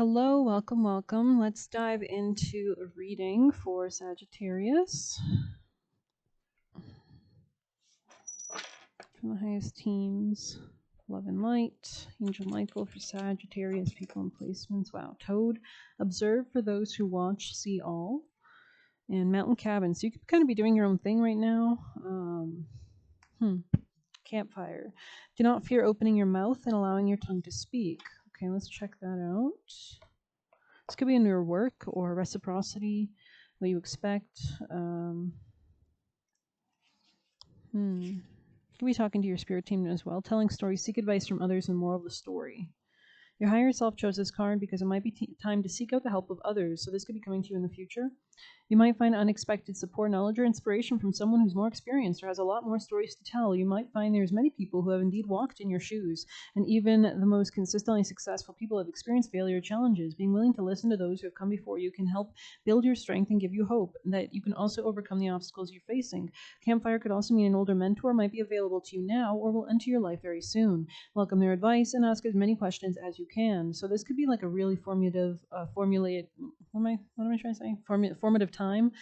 Hello, welcome, welcome. Let's dive into a reading for Sagittarius. From the highest teams, love and light, Angel Michael for Sagittarius, people and placements. Wow, Toad, observe for those who watch, see all. And Mountain Cabin. So you could kind of be doing your own thing right now. Campfire. Do not fear opening your mouth and allowing your tongue to speak. Okay, let's check that out. This could be in your work or reciprocity, what you expect. You could be talking to your spirit team as well, telling stories, seek advice from others, and moral of the story. Your higher self chose this card because it might be time to seek out the help of others, so this could be coming to you in the future. You might find unexpected support, knowledge, or inspiration from someone who's more experienced or has a lot more stories to tell. You might find there's many people who have indeed walked in your shoes, and even the most consistently successful people have experienced failure or challenges. Being willing to listen to those who have come before you can help build your strength and give you hope that you can also overcome the obstacles you're facing. Campfire could also mean an older mentor might be available to you now or will enter your life very soon. Welcome their advice and ask as many questions as you can. So this could be like a really formative, formative time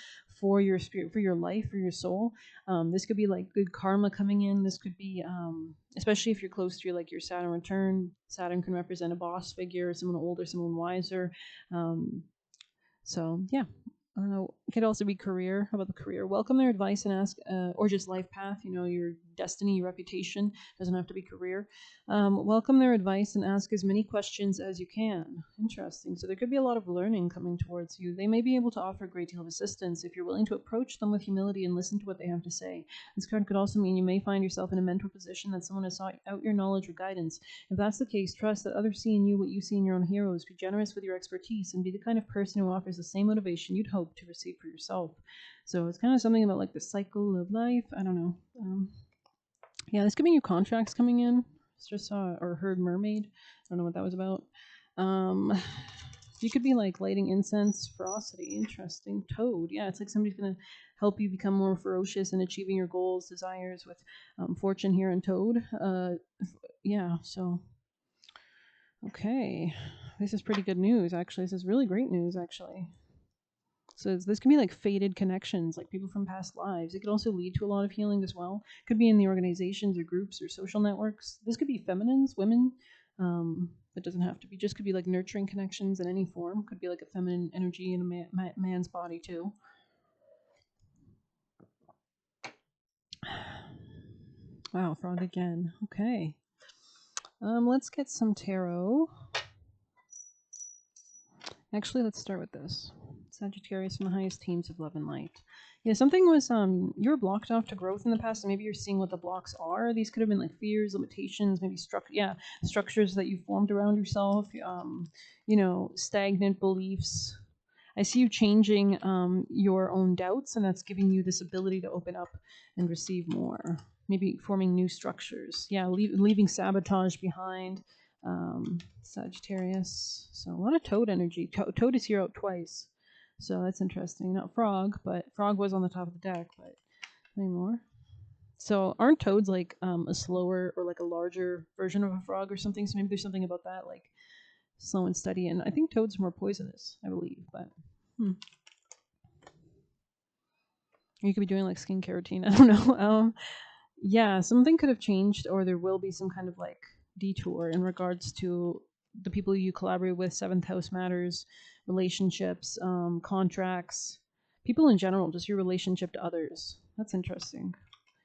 for your spirit, for your life, for your soul. This could be like good karma coming in. This could be, especially if you're close to your Saturn return. Saturn can represent a boss figure, someone older, someone wiser. So yeah, it could also be career. How about the career? Welcome their advice and ask, or just life path, your destiny, your reputation. Doesn't have to be career. Welcome their advice and ask as many questions as you can. Interesting. So there could be a lot of learning coming towards you. They may be able to offer a great deal of assistance if you're willing to approach them with humility and listen to what they have to say. This card could also mean you may find yourself in a mentor position that someone has sought out your knowledge or guidance. If that's the case, trust that others see in you what you see in your own heroes. Be generous with your expertise and be the kind of person who offers the same motivation you'd hope to receive for yourself. So it's kind of something about like the cycle of life. I don't know. Yeah, this could be new contracts coming in. Just saw or heard mermaid. I don't know what that was about. You could be like lighting incense, ferocity. Interesting. Toad. Yeah, it's like somebody's gonna help you become more ferocious in achieving your goals, desires with fortune here in Toad. Yeah. So okay, this is pretty good news. Actually, this is really great news. Actually. So this can be like faded connections, like people from past lives. It could also lead to a lot of healing as well. Could be in the organizations or groups or social networks. This could be feminines, women. It doesn't have to be. Just could be like nurturing connections in any form. Could be like a feminine energy in a man's body too. Wow, frog again. Okay. Let's get some tarot. Actually, let's start with this. Sagittarius from the highest teams of love and light. Yeah, something was you were blocked off to growth in the past, and maybe you're seeing what the blocks are. These could have been like fears, limitations, maybe structures that you formed around yourself. Stagnant beliefs. I see you changing your own doubts, and that's giving you this ability to open up and receive more. Maybe forming new structures. Yeah, leaving sabotage behind. Sagittarius. So a lot of toad energy. Toad is here out twice. So that's interesting. Not frog, but frog was on the top of the deck, but any more? So aren't toads like a slower or like a larger version of a frog or something? So maybe there's something about that, like slow and steady. And I think toads are more poisonous, I believe, but you could be doing like skincare routine. I don't know. Yeah, something could have changed, or there will be some kind of like detour in regards to the people you collaborate with. Seventh house matters, relationships, contracts, people in general, just your relationship to others. That's interesting.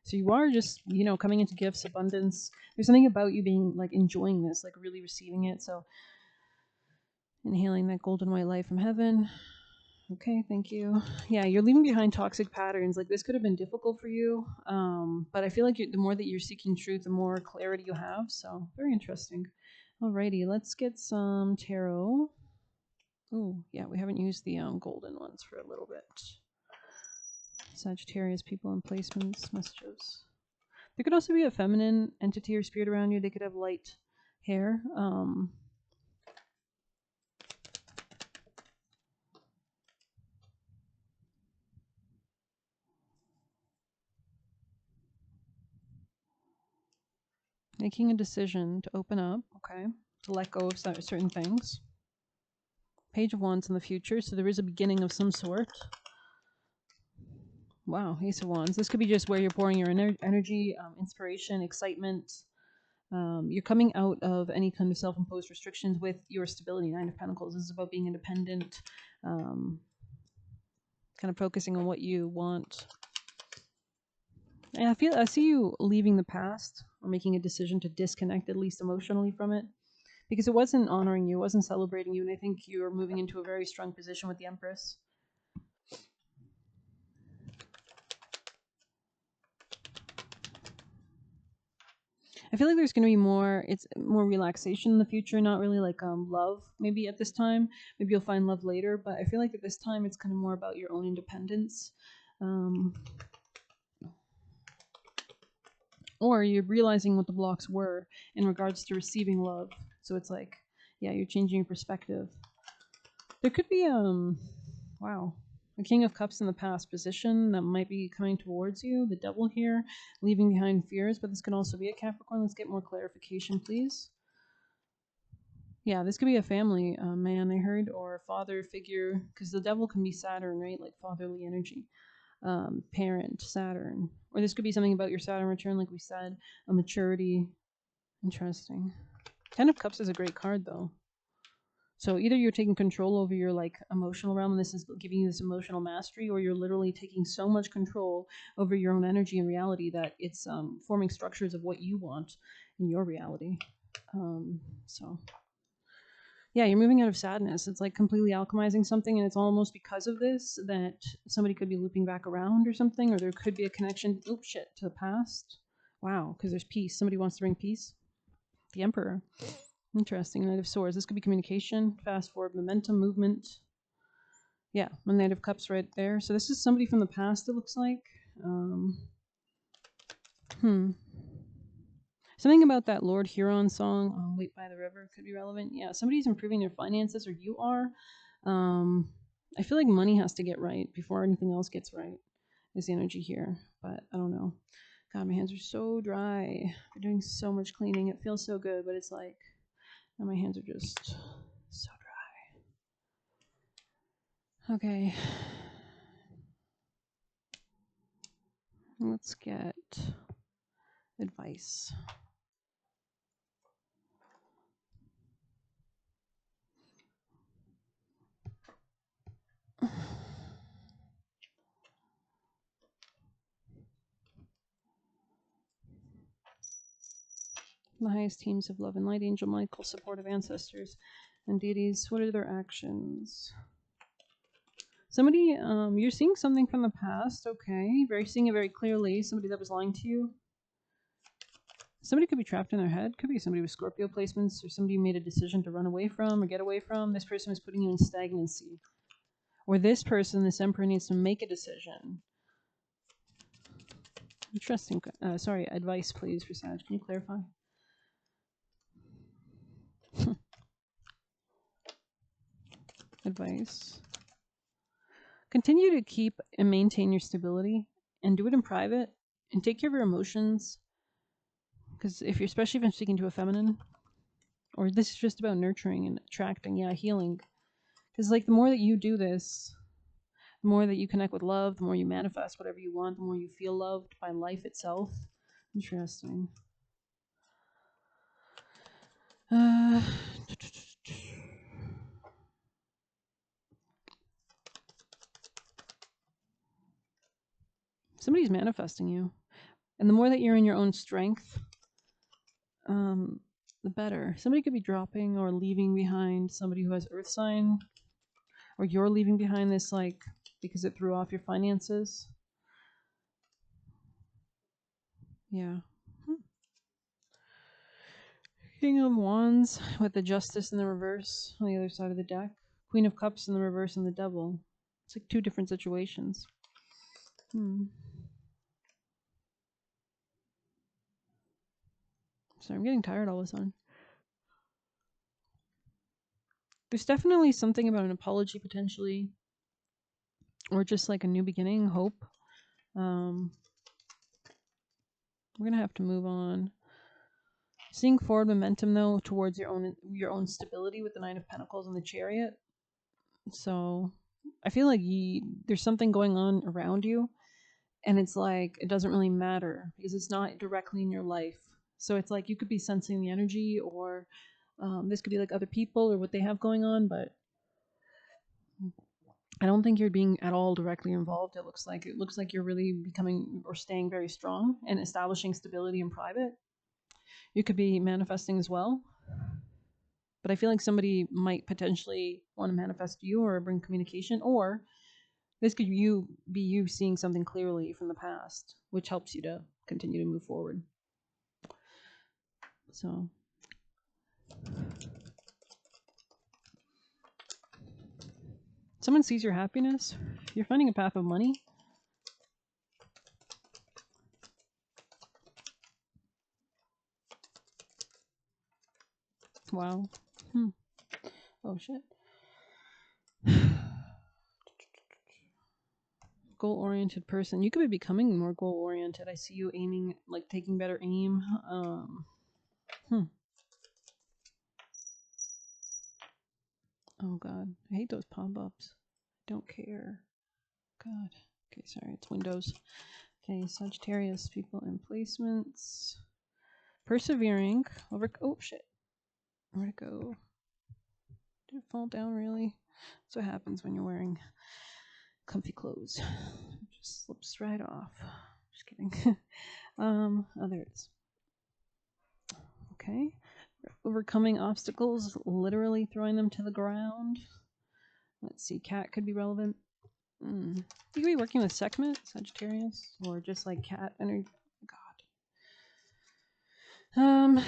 So you are just, coming into gifts, abundance. There's something about you being like enjoying this, like really receiving it. So inhaling that golden white light from heaven. Okay, thank you. Yeah, you're leaving behind toxic patterns. Like this could have been difficult for you, but I feel like the more that you're seeking truth, the more clarity you have. So very interesting. Alrighty, let's get some tarot. Oh, yeah, we haven't used the golden ones for a little bit. Sagittarius, people and placements, messages. There could also be a feminine entity or spirit around you. They could have light hair. Making a decision to open up, okay, to let go of certain things. Page of Wands in the future, so there is a beginning of some sort. Wow, Ace of Wands. This could be just where you're pouring your energy, inspiration, excitement. You're coming out of any kind of self-imposed restrictions with your stability. Nine of Pentacles. This is about being independent, kind of focusing on what you want. And I see you leaving the past or making a decision to disconnect, at least emotionally, from it, because it wasn't honoring you, it wasn't celebrating you, and I think you're moving into a very strong position with the Empress. I feel like there's going to be more, it's more relaxation in the future, not really like love maybe at this time. Maybe you'll find love later, but I feel like at this time it's kind of more about your own independence. Or you're realizing what the blocks were in regards to receiving love. So it's like, yeah, you're changing your perspective. There could be, wow, a King of Cups in the past position that might be coming towards you. The Devil here, leaving behind fears, but this could also be a Capricorn. Let's get more clarification, please. Yeah, this could be a family man, I heard, or a father figure, because the Devil can be Saturn, right? Like fatherly energy. Parent, Saturn. Or this could be something about your Saturn return, like we said, a maturity. Interesting. Ten of Cups is a great card, though. So either you're taking control over your like emotional realm, and this is giving you this emotional mastery, or you're literally taking so much control over your own energy and reality that it's forming structures of what you want in your reality. So yeah, you're moving out of sadness. It's like completely alchemizing something, and it's almost because of this that somebody could be looping back around or something, or there could be a connection, to the past. Wow, because there's peace. Somebody wants to bring peace. The Emperor. Interesting. Knight of Swords. This could be communication, fast forward, momentum, movement. Yeah, the Knight of Cups right there. So this is somebody from the past, it looks like. Something about that Lord Huron song, Wait by the River, could be relevant. Yeah, somebody's improving their finances, or you are. I feel like money has to get right before anything else gets right, is the energy here. But I don't know. God, my hands are so dry. I'm doing so much cleaning. It feels so good, but it's like, now my hands are just so dry. Okay. Let's get advice. The highest teams of love and light, Angel Michael, supportive ancestors, and deities. What are their actions? Somebody, you're seeing something from the past, okay. Seeing it very clearly. Somebody that was lying to you. Somebody could be trapped in their head. Could be somebody with Scorpio placements, or somebody you made a decision to run away from or get away from. This person is putting you in stagnancy. Or this person, this Emperor, needs to make a decision. Interesting. Sorry, advice, please, for Sag. Can you clarify? Advice. Continue to keep and maintain your stability, and do it in private, and take care of your emotions. Because especially if I'm speaking to a feminine, or this is just about nurturing and attracting, yeah, healing. Because like the more that you do this, the more that you connect with love, the more you manifest whatever you want, the more you feel loved by life itself. Interesting. Somebody's manifesting you. And the more that you're in your own strength, the better. Somebody could be dropping or leaving behind somebody who has earth sign, or you're leaving behind this, like, because it threw off your finances. Yeah. King of Wands with the Justice in the reverse on the other side of the deck. Queen of Cups in the reverse and the Devil. It's like two different situations. Sorry, I'm getting tired all of a sudden. There's definitely something about an apology potentially, or just like a new beginning, hope. We're gonna have to move on. Seeing forward momentum though towards your own stability with the Nine of Pentacles and the Chariot. So I feel like there's something going on around you, and it's like it doesn't really matter because it's not directly in your life. So it's like you could be sensing the energy, or this could be like other people or what they have going on, but I don't think you're being at all directly involved. It looks like you're really becoming or staying very strong and establishing stability in private. You could be manifesting as well, but I feel like somebody might potentially want to manifest you or bring communication, or this could be you seeing something clearly from the past, which helps you to continue to move forward. So someone sees your happiness. You're finding a path of money. Wow. Hmm. Oh shit. Goal oriented person. You could be becoming more goal oriented. I see you aiming, like taking better aim. Hmm. Oh god, I hate those pop ups. Don't care. God. Okay, sorry, it's Windows. Okay, Sagittarius people and placements. Persevering over. Oh shit. Where'd it go? Did it fall down really? That's what happens when you're wearing comfy clothes. It just slips right off. Just kidding. Oh, there it is. Okay. Overcoming obstacles, literally throwing them to the ground. Let's see, cat could be relevant. You could be working with Sekhmet, Sagittarius, or just like cat energy. God.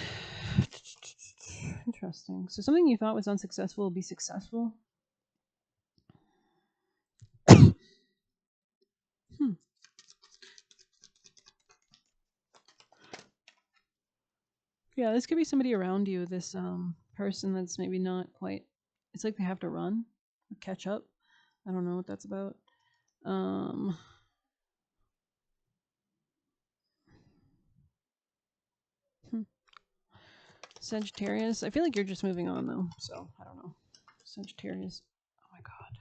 Interesting. So something you thought was unsuccessful will be successful. Hmm. Yeah, this could be somebody around you. This person that's maybe not quite. It's like they have to run or catch up. I don't know what that's about. Um, hmm. Sagittarius. I feel like you're just moving on though, so I don't know. Sagittarius. Oh my god.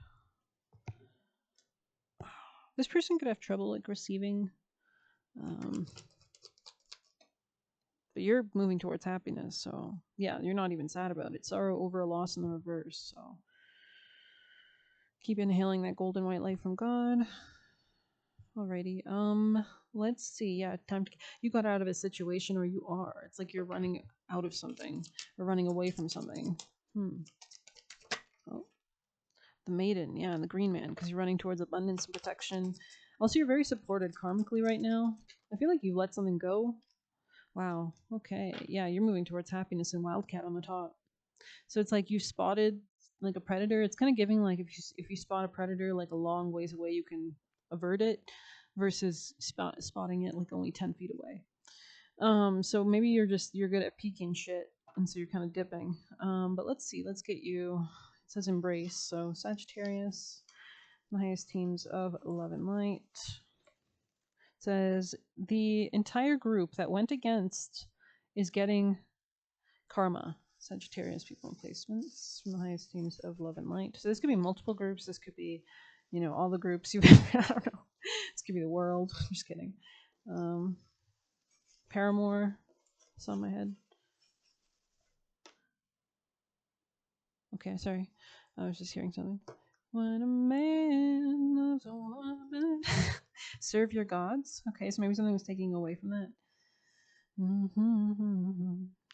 This person could have trouble like receiving, um, but you're moving towards happiness. So yeah, you're not even sad about it. Sorrow over a loss in the reverse. So keep inhaling that golden white light from God. Alrighty. Let's see. Yeah, time to. You got out of a situation, or you are. It's like you're running out of something or running away from something. Oh, the maiden. Yeah, and the green man, because you're running towards abundance and protection. Also, you're very supported karmically right now. I feel like you let something go. Wow. Okay. Yeah, you're moving towards happiness and wildcat on the top. So it's like you spotted like a predator. It's kind of giving like if you spot a predator like a long ways away, you can avert it, versus spotting it like only 10 feet away. So maybe you're good at peeking shit, and so you're kind of dipping. But let's see. Let's get you. It says embrace. So Sagittarius, the highest teams of love and light. It says the entire group that went against is getting karma. Sagittarius people and placements from the highest teams of love and light. So this could be multiple groups. This could be, all the groups you've I don't know. This could be the world. I'm just kidding. Paramore. It's on my head. Okay, sorry. I was just hearing something. When a man loves a woman. Serve your gods. Okay, so maybe something was taking away from that.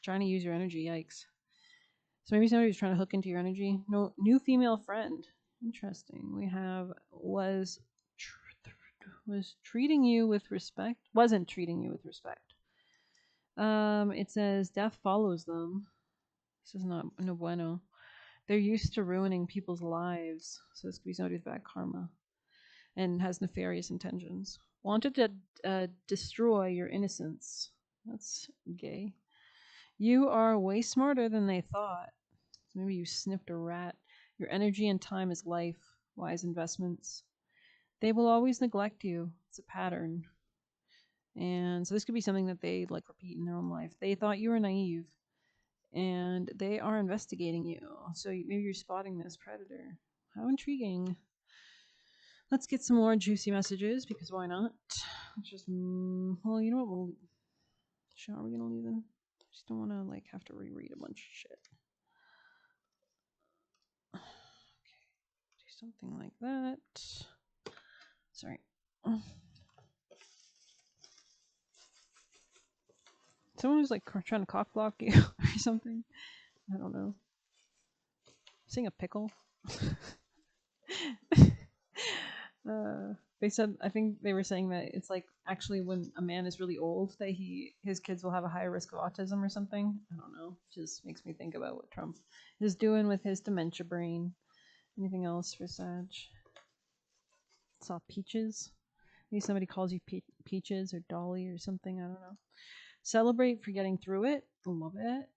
Trying to use your energy. Yikes. So maybe somebody was trying to hook into your energy. No, new female friend. Interesting. We have was treating you with respect. Wasn't treating you with respect. It says death follows them. This is not no bueno. They're used to ruining people's lives. So this could be somebody with bad karma and has nefarious intentions. Wanted to destroy your innocence. That's gay. You are way smarter than they thought. Maybe you sniffed a rat. Your energy and time is life, wise investments. They will always neglect you. It's a pattern. And so this could be something that they like repeat in their own life. They thought you were naive and they are investigating you. So maybe you're spotting this predator. How intriguing. Let's get some more juicy messages because why not? Let's just, well, you know what? Are we gonna leave them? I just don't want to like have to reread a bunch of shit. Okay, do something like that. Sorry. Someone who's like trying to cock block you or something. I don't know. Seeing a pickle. They said, I think they were saying that it's like actually when a man is really old that his kids will have a higher risk of autism or something. I don't know. Just makes me think about what Trump is doing with his dementia brain. Anything else for Sag? Saw peaches. Maybe somebody calls you peaches or Dolly or something. I don't know. Celebrate for getting through it. Love it.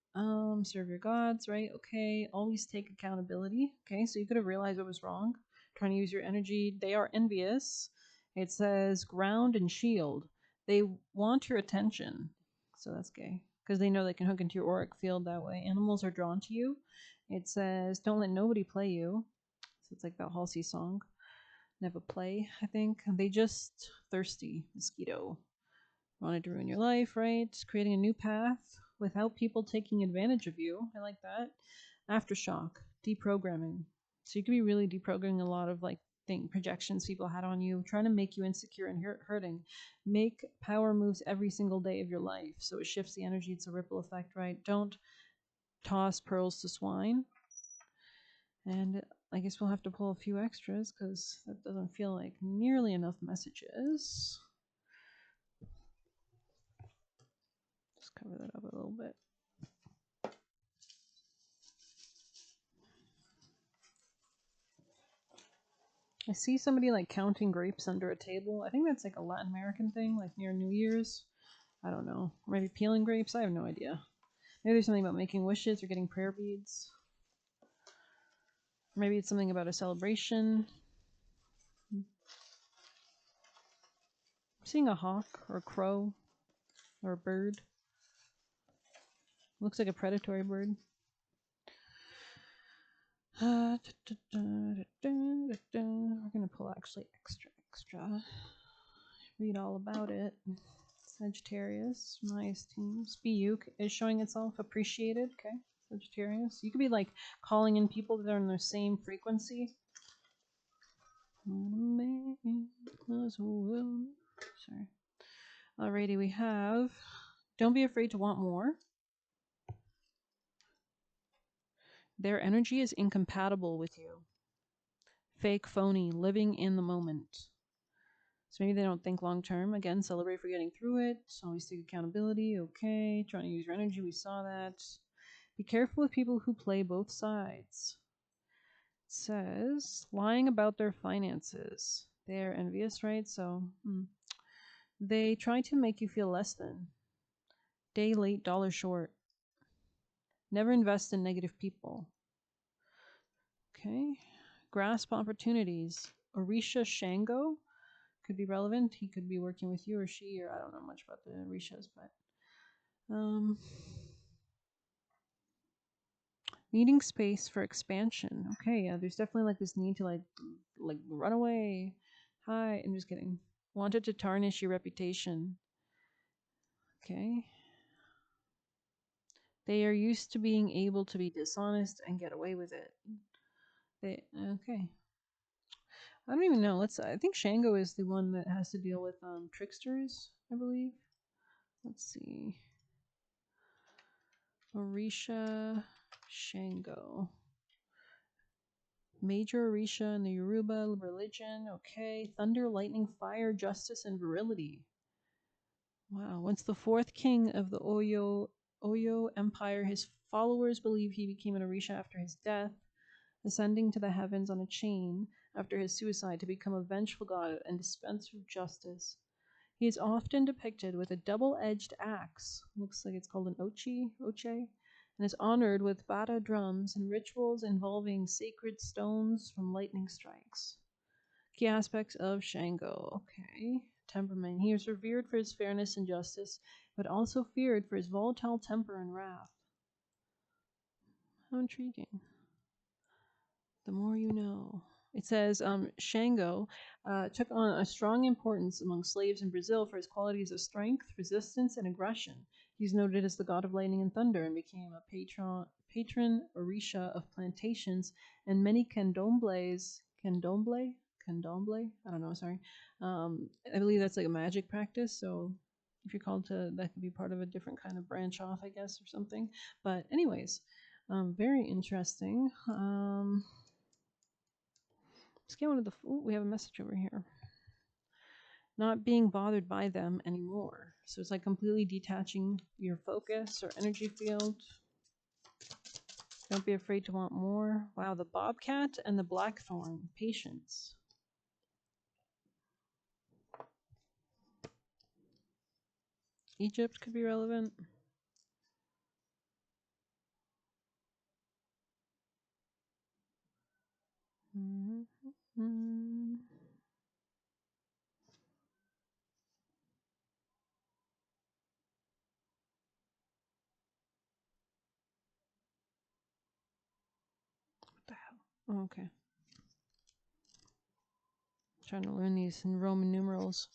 Serve your gods, right? Okay. Always take accountability. Okay, so you could have realized what was wrong. Trying to use your energy. They are envious. It says ground and shield. They want your attention. So that's gay. Because they know they can hook into your auric field that way. Animals are drawn to you. It says don't let nobody play you. So it's like that Halsey song. Never play, I think. They just thirsty. Mosquito. Wanted to ruin your life, right? Creating a new path without people taking advantage of you. I like that. Aftershock, deprogramming. So you could be really deprogramming a lot of like projections people had on you, trying to make you insecure and hurting. Make power moves every single day of your life. So it shifts the energy. It's a ripple effect, right? Don't toss pearls to swine. And I guess we'll have to pull a few extras because that doesn't feel like nearly enough messages. Just cover that up a little bit. I see somebody like counting grapes under a table. I think that's like a Latin American thing, like near New Year's. I don't know. Or maybe peeling grapes. I have no idea. Maybe there's something about making wishes or getting prayer beads. Or maybe it's something about a celebration. I'm seeing a hawk or a crow or a bird. Looks like a predatory bird. We're gonna pull actually extra. Read all about it. Sagittarius, my esteem. SPU is showing itself appreciated. Okay, Sagittarius. You could be like calling in people that are in the same frequency. Sorry. Alrighty, we have don't be afraid to want more. Their energy is incompatible with you. Fake, phony, living in the moment. So maybe they don't think long term. Again, celebrate for getting through it. Always take accountability. Okay. Trying to use your energy. We saw that. Be careful with people who play both sides. It says lying about their finances. They're envious, right? So they try to make you feel less than. Day late, dollar short. Never invest in negative people. Okay. Grasp opportunities. Orisha Shango could be relevant. He could be working with you or she, or I don't know much about the Orishas, but needing space for expansion. Okay, yeah, there's definitely like this need to like run away. Hi, I'm just kidding. Wanted to tarnish your reputation. Okay. They are used to being able to be dishonest and get away with it. Okay. I don't even know. I think Shango is the one that has to deal with tricksters, I believe. Let's see. Orisha Shango. Major Orisha in the Yoruba religion. Okay. Thunder, lightning, fire, justice, and virility. Wow. Once the fourth king of the Oyo Empire, his followers believe he became an Orisha after his death, ascending to the heavens on a chain after his suicide to become a vengeful god and dispenser of justice. He is often depicted with a double-edged axe, looks like it's called an oche, and is honored with bata drums and rituals involving sacred stones from lightning strikes. Key aspects of Shango. Okay. Temperament. He is revered for his fairness and justice, but also feared for his volatile temper and wrath. How intriguing. The more you know. It says Shango took on a strong importance among slaves in Brazil for his qualities of strength, resistance, and aggression. He's noted as the god of lightning and thunder and became a patron orisha of plantations and many candomblé. I don't know. Sorry. I believe that's like a magic practice. So if you're called to, that could be part of a different kind of branch off, I guess, or something. But anyways, very interesting. Let's get one of the. Ooh, we have a message over here. Not being bothered by them anymore. So it's like completely detaching your focus or energy field. Don't be afraid to want more. Wow, the bobcat and the blackthorn. Patience. Egypt could be relevant. Mm-hmm. What the hell? Oh, okay. Trying to learn these in Roman numerals.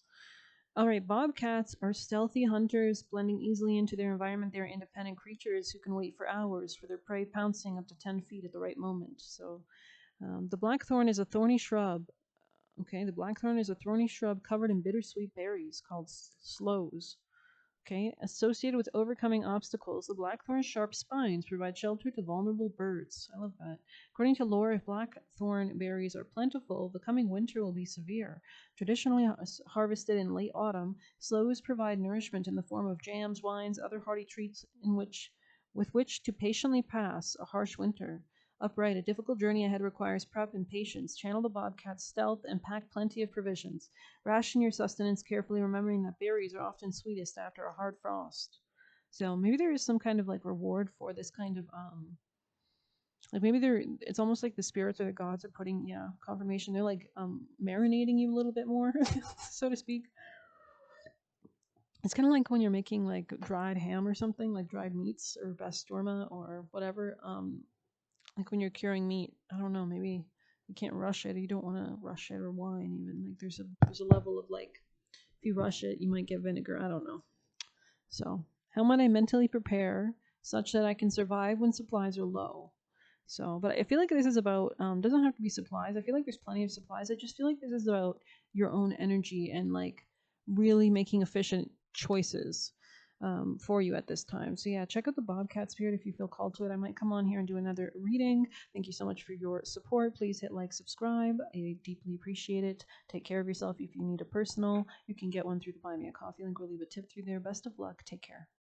All right, bobcats are stealthy hunters, blending easily into their environment. They are independent creatures who can wait for hours for their prey, pouncing up to 10 feet at the right moment. So, the blackthorn is a thorny shrub. Okay, the blackthorn is a thorny shrub covered in bittersweet berries called sloes. Okay, associated with overcoming obstacles, the blackthorn's sharp spines provide shelter to vulnerable birds. I love that. According to lore, if blackthorn berries are plentiful, the coming winter will be severe. Traditionally harvested in late autumn, sloes provide nourishment in the form of jams, wines, other hearty treats with which to patiently pass a harsh winter. Upright, a difficult journey ahead requires prep and patience. Channel the bobcat's stealth and pack plenty of provisions. Ration your sustenance carefully, remembering that berries are often sweetest after a hard frost. So maybe there is some kind of like reward for this kind of like maybe they're it's almost like the spirits or the gods are putting confirmation. They're like marinating you a little bit more, so to speak. It's kind of like when you're making like dried ham or something, like dried meats or bastorma or whatever. Like when you're curing meat, I don't know, maybe you can't rush it, or you don't want to rush it, or wine even. Like there's a level of like if you rush it, you might get vinegar. I don't know. So how might I mentally prepare such that I can survive when supplies are low? So, but I feel like this is about doesn't have to be supplies. I feel like there's plenty of supplies. I just feel like this is about your own energy and like really making efficient choices for you at this time. So yeah, check out the Bobcat Spirit if you feel called to it. I might come on here and do another reading. Thank you so much for your support. Please hit like, subscribe. I deeply appreciate it. Take care of yourself. If you need a personal, you can get one through the Buy Me a Coffee link or leave a tip through there. Best of luck. Take care.